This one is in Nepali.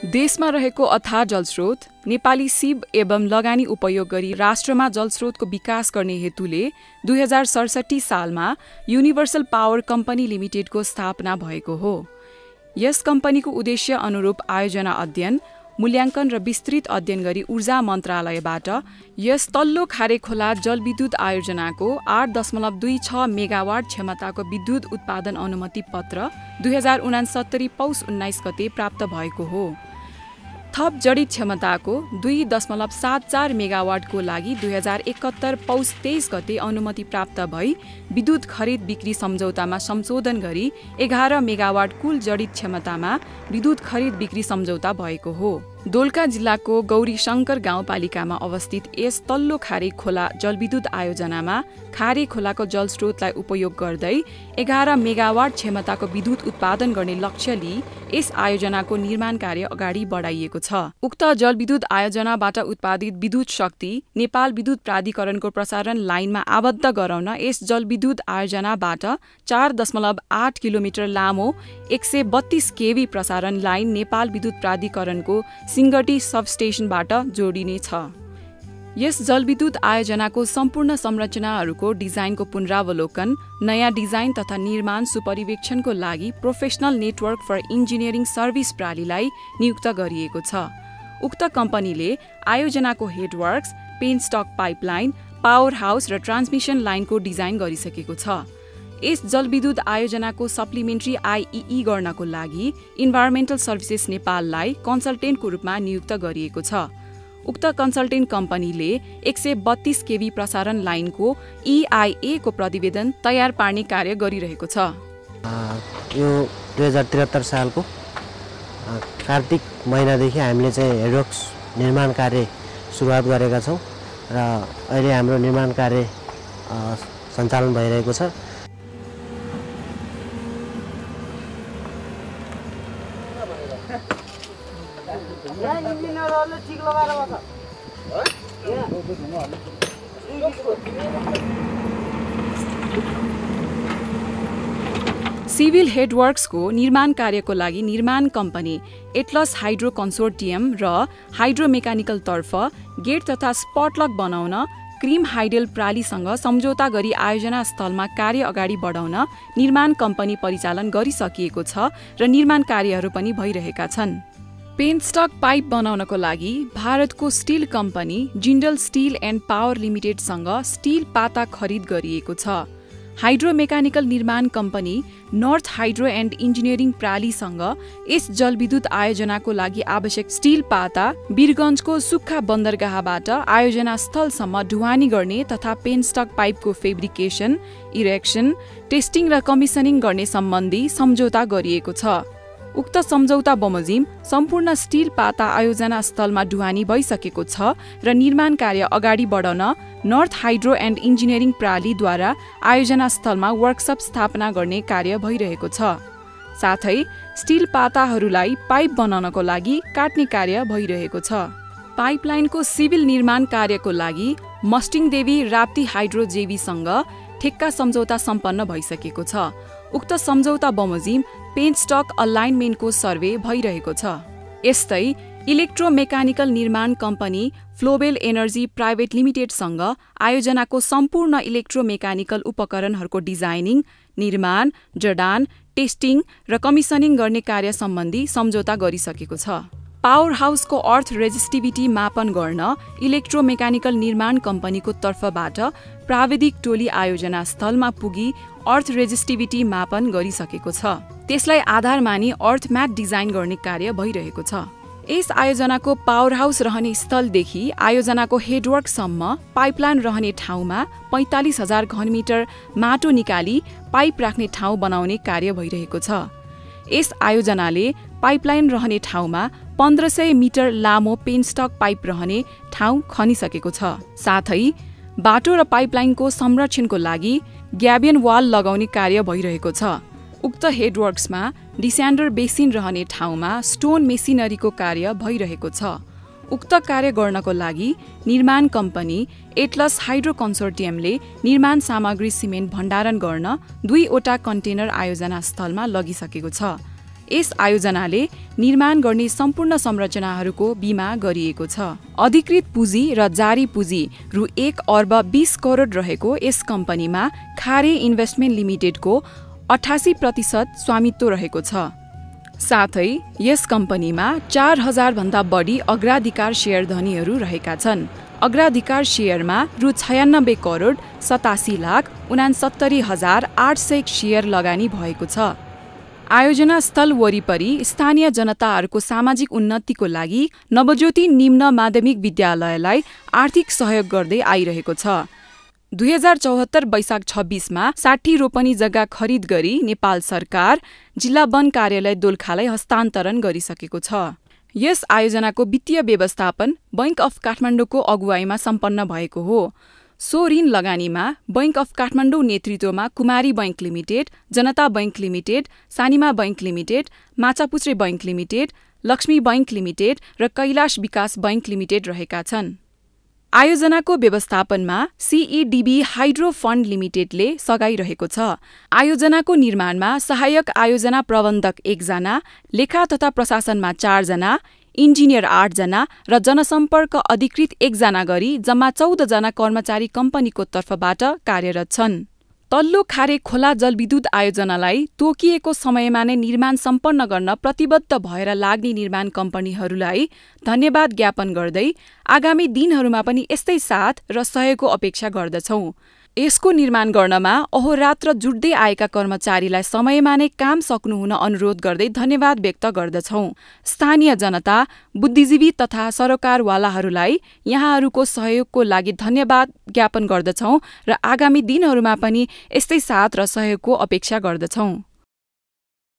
देशमा रहेको अथाह जलस्रोत नेपाली सिब एवं लगानी उपयोग गरी राष्ट्रमा जलस्रोतको विकास गर्ने हेतुले 2067 सालमा युनिभर्सल पावर कम्पनी लिमिटेडको स्थापना भएको हो। यस कम्पनीको उद्देश्य अनुरूप आयोजना अध्ययन, मूल्याङ्कन र विस्तृत अध्ययन गरी ऊर्जा मन्त्रालयबाट यस तल्लो खारेखोला जलविद्युत आयोजनाको 8.26 मेगावाट क्षमताको विद्युत उत्पादन अनुमति पत्र 2069 पौष 19 गते प्राप्त भएको हो। थप जडित क्षमताको 2.74 मेगावाटको लागि 2071 पौष 23 गते अनुमति प्राप्त भई विद्युत खरिद बिक्री सम्झौतामा संशोधन गरी 11 मेगावाट कुल जडित क्षमतामा विद्युत खरिद बिक्री सम्झौता भएको हो। दोलखा जिल्लाको गौरीशङ्कर गाउँपालिकामा अवस्थित यस तल्लो खारे खोला जलविद्युत आयोजनामा खारे खोलाको जलस्रोतलाई उपयोग गर्दै 11 मेगावाट क्षमताको विद्युत उत्पादन गर्ने लक्ष्य लिई यस आयोजनाको निर्माण कार्य अगाडि बढाइएको छ। उक्त जलविद्युत आयोजनाबाट उत्पादित विद्युत शक्ति नेपाल विद्युत प्राधिकरणको प्रसारण लाइनमा आबद्ध गराउन यस जलविद्युत आयोजनाबाट 4.8 किलोमिटर लामो 132 केभी प्रसारण लाइन नेपाल विद्युत प्राधिकरणको सिङ्गटी सबस्टेसनबाट जोडिनेछ। यस जलविद्युत आयोजनाको सम्पूर्ण संरचनाहरूको डिजाइनको पुनरावलोकन, नयाँ डिजाइन तथा निर्माण सुपरिवेक्षणको लागि professional network for engineering service प्रणालीलाई नियुक्त गरिएको छ। उक्त कम्पनीले आयोजनाको headworks, penstock pipeline, power house र ट्रान्समिसन लाइनको डिजाइन गरिसकेको छ। यस जलविद्युत आयोजनाको सप्लिमेन्ट्री आइई गर्नको लागि इन्भाइरोमेन्टल सर्भिसेस नेपाललाई कन्सल्टेन्टको रूपमा नियुक्त गरिएको छ। उक्त कन्सल्टेन्ट कम्पनीले 132 केभी प्रसारण लाइनको EIA को प्रतिवेदन तयार पार्ने कार्य गरिरहेको छ। यो 2073 सालको कार्तिक महिनादेखि हामीले चाहिँ हेडवर्क्स निर्माण कार्य सुरुवात गरेका छौँ र अहिले हाम्रो निर्माण कार्य सञ्चालन भइरहेको छ। सिभिल हेडवर्क्सको निर्माण कार्यको लागि निर्माण कम्पनी एटलस हाइड्रो कन्सोर्टियम र हाइड्रो मेकानिकल तर्फ गेट तथा स्पटलक बनाउन क्रिम हाइडेल प्रालीसँग सम्झौता गरी आयोजना स्थलमा कार्य अगाडि बढाउन निर्माण कम्पनी परिचालन गरिसकिएको छ र निर्माण कार्यहरू पनि भइरहेका छन्। पेनस्टक पाइप बनाउनको लागि भारतको steel company Jindal steel and power लिमिटेडसँग स्टिल पाता खरिद गरिएको छ। हाइड्रो मेकानिकल निर्माण company north hydro and engineering प्रालीसँग यस जलविद्युत आयोजनाको लागि आवश्यक स्टिल पाता वीरगञ्जको सुक्खा बन्दरगाहबाट आयोजना स्थलसम्म ढुवानी गर्ने तथा पेनस्टक पाइपको फेब्रिकेसन, इरेक्सन, टेस्टिङ र कमिसनिङ गर्ने सम्बन्धी सम्झौता गरिएको छ। उक्त सम्झौता बमोजिम सम्पूर्ण स्टिल पाता आयोजना स्थलमा ढुवानी भइसकेको छ र निर्माण कार्य अगाडि बढाउन नर्थ हाइड्रो एन्ड इन्जिनियरिङ प्रालीद्वारा आयोजना स्थलमा वर्कसप स्थापना गर्ने कार्य भइरहेको छ। साथै स्टिल पाताहरूलाई पाइप बनाउनको लागि काट्ने कार्य भइरहेको छ। पाइपलाइनको सिभिल निर्माण कार्यको लागि मस्टिङदेवी राप्ती हाइड्रो जेवीसँग ठेक्का सम्झौता सम्पन्न भइसकेको छ। उक्त सम्झौता बमोजिम पेनस्टक अलाइनमेन्टको सर्वे भइरहेको छ। यस्तै इलेक्ट्रोमेकानिकल निर्माण कम्पनी फ्लोबेल एनर्जी प्राइभेट लिमिटेडसँग आयोजनाको सम्पूर्ण इलेक्ट्रोमेकानिकल उपकरणहरूको डिजाइनिङ, निर्माण, जडान, टेस्टिङ र कमिसनिङ गर्ने कार्य सम्बन्धी सम्झौता गरिसकेको छ। पावर हाउसको अर्थ रेजिस्टिभिटी मापन गर्न इलेक्ट्रोमेकानिकल निर्माण कम्पनीको तर्फबाट प्राविधिक टोली आयोजना स्थलमा पुगी अर्थ रेजिस्टिभिटी मापन गरिसकेको छ। त्यसलाई आधार मानी अर्थ म्याट डिजाइन गर्ने कार्य भइरहेको छ। यस आयोजनाको पावर हाउस रहने स्थलदेखि आयोजनाको हेडवर्कसम्म पाइपलाइन रहने ठाउँमा 45,000 घनमिटर माटो निकाली पाइप राख्ने ठाउँ बनाउने कार्य भइरहेको छ। यस आयोजनाले पाइपलाइन रहने ठाउँमा 1500 मिटर लामो पेनस्टक पाइप रहने ठाउँ खनिसकेको छ। साथै बाटो र पाइपलाइनको संरक्षणको लागि ग्याबियन वाल लगाउने कार्य भइरहेको छ। उक्त हेडवर्क्समा डिस्यान्डर बेसिन रहने ठाउँमा स्टोन मेसिनरीको कार्य भइरहेको छ। उक्त कार्य गर्नको लागि निर्माण कम्पनी एटलस हाइड्रो कन्सोर्टियमले निर्माण सामग्री सिमेन्ट भण्डारण गर्न 2 वटा कन्टेनर आयोजना स्थलमा लगिसकेको छ। यस आयोजनाले निर्माण गर्ने सम्पूर्ण संरचनाहरूको बीमा गरिएको छ। अधिकृत पुँजी र जारी पुँजी रु 1 अर्ब 20 करोड रहेको यस कम्पनीमा खारे इन्भेस्टमेन्ट लिमिटेडको 88% स्वामित्व रहेको छ। साथै यस कम्पनीमा 4000 भन्दा बढी अग्राधिकार शेयर धनीहरू रहेका छन्। अग्राधिकार शेयरमा रु 96 करोड 87,69,800 शेयर लगानी भएको छ। आयोजना स्थल वरिपरि स्थानीय जनताहरूको सामाजिक उन्नतिको लागि नवज्योति निम्न माध्यमिक विद्यालयलाई आर्थिक सहयोग गर्दै आइरहेको छ। 2074 वैशाख 26मा 60 रोपनी जग्गा खरिद गरी नेपाल सरकार जिल्ला वन कार्यालय दोलखालाई हस्तान्तरण गरिसकेको छ। यस आयोजनाको वित्तीय व्यवस्थापन बैंक अफ काठमाडौँको अगुवाईमा सम्पन्न भएको हो। सो ऋण लगानीमा बैंक अफ काठमाडौँ नेतृत्वमा Kumari bank limited, Janata bank limited, Sanima bank limited, Machhapuchchhre bank limited, Laxmi bank limited र कैलाश विकास बैंक लिमिटेड रहेका छन्। आयोजनाको व्यवस्थापनमा CEDB हाइड्रो फन्ड लिमिटेडले सघाइरहेको छ। आयोजनाको निर्माणमा सहायक आयोजना प्रबन्धक 1 जना, लेखा तथा प्रशासनमा 4 जना, इन्जिनियर 8 जना र जनसम्पर्क अधिकृत 1 जना गरी जम्मा 14 जना कर्मचारी कम्पनीको तर्फबाट कार्यरत छन्। तल्लो खारे खोला जलविद्युत आयोजनालाई तोकिएको समयमा नै निर्माण सम्पन्न गर्न प्रतिबद्ध भएर लाग्ने निर्माण कम्पनीहरूलाई धन्यवाद ज्ञापन गर्दै आगामी दिनहरूमा पनि यस्तै साथ र सहयोगको अपेक्षा गर्दछौँ। यसको निर्माण गर्नमा अहोरात्र जुट्दै आएका कर्मचारीलाई समयमा नै काम सक्नुहुन अनुरोध गर्दै धन्यवाद व्यक्त गर्दछौँ। स्थानीय जनता, बुद्धिजीवी तथा सरोकारवालाहरूलाई यहाँहरूको सहयोगको लागि धन्यवाद ज्ञापन गर्दछौँ र आगामी दिनहरूमा पनि यस्तै साथ र सहयोगको अपेक्षा गर्दछौँ।